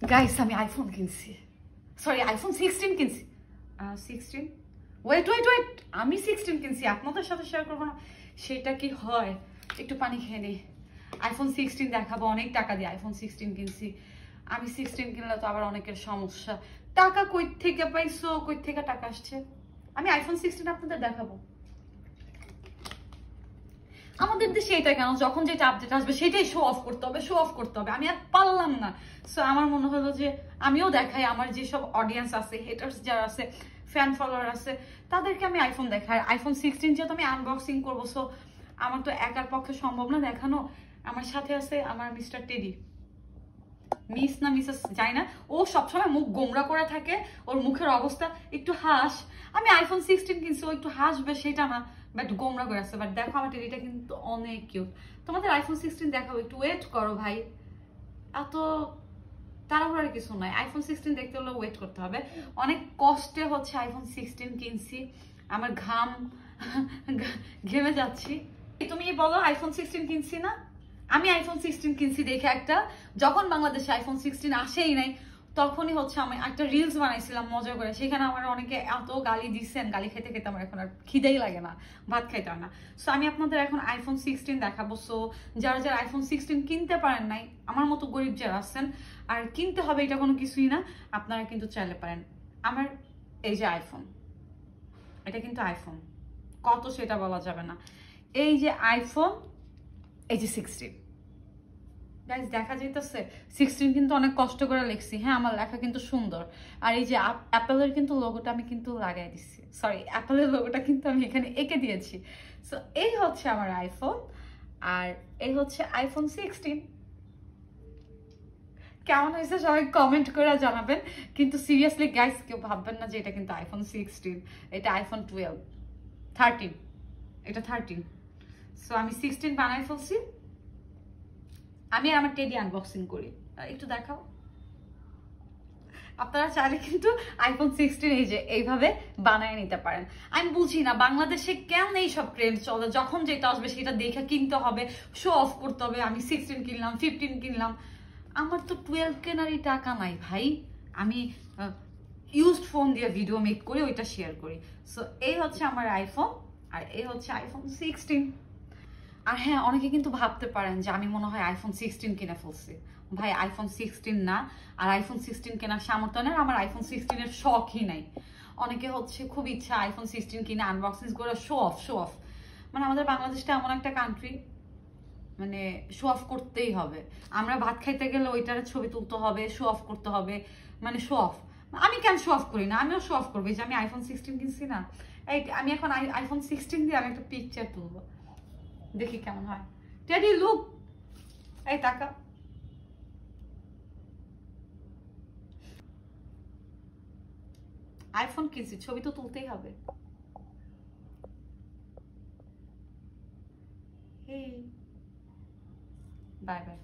Guys আমি iPhone কিনছি, sorry iPhone 16 কিনছি। 16 ওয়েট ওয়েট ওয়েট, আমি 16 কিনছি, আপনাদের সাথে শেয়ার করবো না সেটা কি হয়? একটু পানি খেয়ে নি। আইফোন 16 দেখাবো, অনেক টাকা দিয়ে আইফোন 16 কিনছি। আমি 16 কিনলে তো আবার অনেকের সমস্যা, টাকা কই থেকে পাইছো, কই থেকে টাকা আসছে? আমি আইফোন 16 আপনাদের দেখাবো। আমাদের দেশে এটা কেন, যখন যেটা আপডেট আসবে সেটাই শো অফ করতে হবে, শো অফ করতে হবে, আমি আর পারলাম না। সো আমার মনে হলো যে আমিও দেখাই, আমার যেসব অডিয়েন্স আছে, হেটার্স যারা আছে, ফ্যান ফলোয়ার আছে, তাদেরকে আমি আইফোন দেখাই। আইফোন 16 যেহেতু আমি আনবক্সিং করবো, সো আমার তো একার পক্ষে সম্ভব না দেখানো। আমার সাথে আছে আমার মিস্টার টেডি, মিস না মিসেস যাই না, ও সবসময় মুখ গোমরা করে থাকে, ওর মুখের অবস্থা একটু হাস। আমি আইফোন 16 কিনছি, ও একটু হাসবে সেটা না, বাট গোমরা করে আসছে। বাট দেখো আমার টেডিটা কিন্তু অনেক কিউট। তোমাদের আইফোন 16 দেখাবো, একটু ওয়েট করো ভাই, এত তাড়াহুড়ার কিছু নাই। আইফোন 16 দেখতে হলে ওয়েট করতে হবে, অনেক কষ্টে হচ্ছে আইফোন 16 কিনছি, আমার ঘাম ঘেমে যাচ্ছি। তুমি বলো আইফোন 16 কিনছি না? আমি আইফোন 16 কিনছি দেখে একটা, যখন বাংলাদেশে আইফোন 16 আসেই নাই তখনই হচ্ছে আমি একটা রিলস বানাইছিলাম মজা করে, সেখানে আমার অনেকে এত গালি দিচ্ছেন, গালি খেতে খেতে আমার এখন আর খিদেই লাগে না, ভাত খাইতে হয় না। সো আমি আপনাদের এখন আইফোন 16 দেখাবো। সো যারা যারা আইফোন 16 কিনতে পারেন নাই, আমার মতো গরিব যারা আছেন, আর কিনতে হবে এটা কোনো কিছুই না, আপনারা কিন্তু চাইলে পারেন। আমার এই যে আইফোন, এটা কিন্তু আইফোন, কত সেটা বলা যাবে না। এই যে আইফোন, এই যে 16 গাইস দেখা যাইতেছে, 16 কিন্তু অনেক কষ্ট করে লিখছি, হ্যাঁ আমার লেখা কিন্তু সুন্দর। আর এই যে অ্যাপেলের কিন্তু লোগোটা আমি কিন্তু লাগাই দিচ্ছি, সরি অ্যাপেলের লোগোটা কিন্তু আমি এখানে এঁকে দিয়েছি। সো এই হচ্ছে আমার আইফোন, আর এই হচ্ছে আইফোন 16। কেমন হয়েছে সবাই কমেন্ট করে জানাবেন, কিন্তু সিরিয়াসলি গাইস কেউ ভাববেন না যে এটা কিন্তু আইফোন 16, এটা আইফোন 12, 13, এটা 13। সো আমি 16 বানাই ফেলছি, আমি আমার টেডি আনবক্সিং করি, একটু দেখাও। আপনারা চাইলে কিন্তু আইফোন 16 এই যে এইভাবে বানায় নিতে পারেন। আমি বুঝি না বাংলাদেশে কেন এইসব ট্রেন্ড চলে, যখন যেটা আসবে সেটা দেখে কিনতে হবে, শো অফ করতে হবে, আমি 16 কিনলাম, 15 কিনলাম। আমার তো 12 কেনারই টাকা নাই ভাই, আমি ইউজড ফোন দিয়ে ভিডিও মেক করি, ওইটা শেয়ার করি। সো এই হচ্ছে আমার আইফোন, আর এই হচ্ছে আইফোন 16। আর হ্যাঁ, অনেকে কিন্তু ভাবতে পারেন যে আমি মনে হয় আইফোন 16 কিনে ফেলছি। ভাই আইফোন 16 না, আর আইফোন 16 কেনার সামর্থ্য নেই, আমার আইফোন 16 এর শখই নাই। অনেকে হচ্ছে খুব ইচ্ছা আইফোন 16 কিনে আনবক্সিং করে শো অফ, শো অফ। মানে আমাদের বাংলাদেশটা এমন একটা কান্ট্রি, মানে শো অফ করতেই হবে। আমরা ভাত খাইতে গেলে ওইটার ছবি তুলতে হবে, শো অফ করতে হবে, মানে শো অফ। আমি কেন শো অফ করি না, আমিও শো অফ করবো যে আমি আইফোন 16 কিনছি না। এই আমি এখন আইফোন 16 দিয়ে আমি একটা পিকচার তুলবো, দেখি কেমন হয়। টেডি লুক, এই টাকা আইফোন কিনছি, ছবি তো তুলতেই হবে। Bye bye.